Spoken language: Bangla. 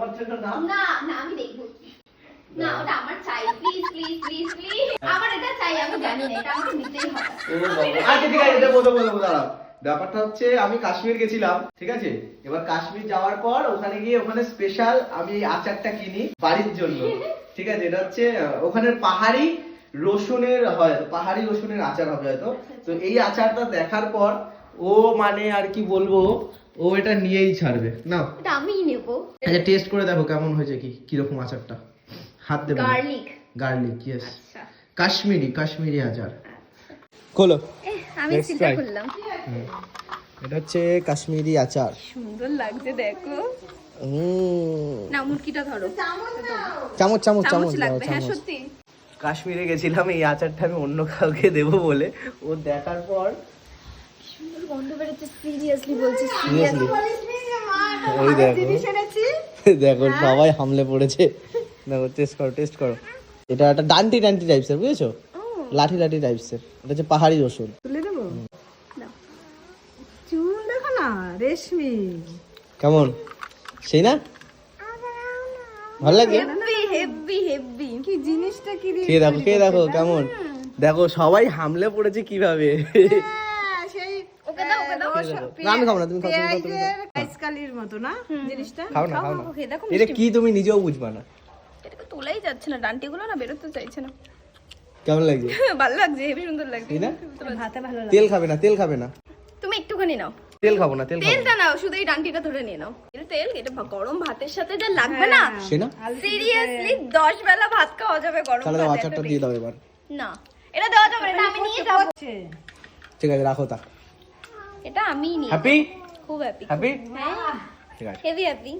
আমার জন্য না। না না আমি দেখবো না, ওটা আমার চাই, প্লিজ প্লিজ প্লিজ প্লিজ, আমার এটা চাই, আমি জানি না, এটা আমাকে নিতেই হবে। ও বাবা, আচ্ছা ঠিক আছে, দেবো দাঁড়াও। ব্যাপারটা হচ্ছে আমি কাশ্মীর গেছিলাম, ঠিক আছে? এবার কাশ্মীর যাওয়ার পর ওখানে গিয়ে ওখানে স্পেশাল আমি এই আচারটা কিনি বাড়ির জন্য, ঠিক আছে? এটা হচ্ছে ওখানে পাহাড়ি রসুনের হয়, পাহাড়ি রসুনের আচার হবে হয়তো। তো এই আচারটা দেখার পর ও মানে আর কি বলবো, ও এটা নিয়েই ছাড়বে না। এটা আমিই নেব। আচ্ছা টেস্ট করে দেখো কেমন হয়েছে, কি রকম আচারটা। হাত দেবো। গার্লিক। Garlic, yes. আচ্ছা কাশ্মীরি আচার। খোলো। আমি Let's চিন্তা try. করলাম। এটা হচ্ছে কাশ্মীরি আচার। সুন্দর লাগছে দেখো। হুম। না মুটকিটা ধরো। চামচ চামচ লাগবে, হ্যাঁ সত্যি। কাশ্মীরে গেছিলাম এই আচারটা আমি অন্য কাউকে দেবো বলে, ও দেখার পর সুন্দর গন্ধ বেরোচ্ছে, সিরিয়াসলি বলছি, সিরিয়াসলি সিরিয়াসলি। ওই দেখো সবাই হামলে পড়েছে। দেখো টেস্ট করো। এটা একটা ডান্টি টাইপসের, বুঝেছো? লাঠি টাইপসের। এটা হচ্ছে পাহাড়ি রসুন। তুলে দেবো। চুল দেখো না, রেশমি। কেমন সেই না? ভালো লাগে? Heavy heavy heavy. কি জিনিসটা কি দিয়ে খেয়ে দেখো কেমন। দেখো সবাই হামলে পড়েছে কিভাবে। সেই ওকে দাও, ওকে দাও। না আমি খাবো না, তুমি খাও। পেঁয়াজের আইসকালির মতো না জিনিসটা। খাও না। খেয়ে দেখো, এটা কি তুমি নিজেও বুঝবা না। এটাকে তোলাই যাচ্ছে না, ডান্টিগুলো না বেরোতে চাইছে না। কেমন লাগছে? ভালো লাগছে, হেভি সুন্দর লাগছে। তাই না? ভাতে ভালো লাগে। তেল খাবে না। তুমি একটুখানি নাও, তেল খাবো না। তেলটা নাও, শুধু এই ডান্টিটা ধরে নিয়ে নাও। তেল এটা গরম ভাতের সাথে যা লাগবে না, সে না? সিরিয়াসলি 10 বেলা ভাত খাওয়া যাবে গরম তাহলে দাও ভাতে। আচারটা দিয়ে দাও এবার। না এটা দেওয়া যাবে না, এটা আমি নিয়ে যাব। ঠিক আছে রাখো তা। এটা আমি নিয়ে হ্যাপি? খুব হ্যাপি। হ্যাপি? হ্যাঁ ঠিক আছে। Heavy happy.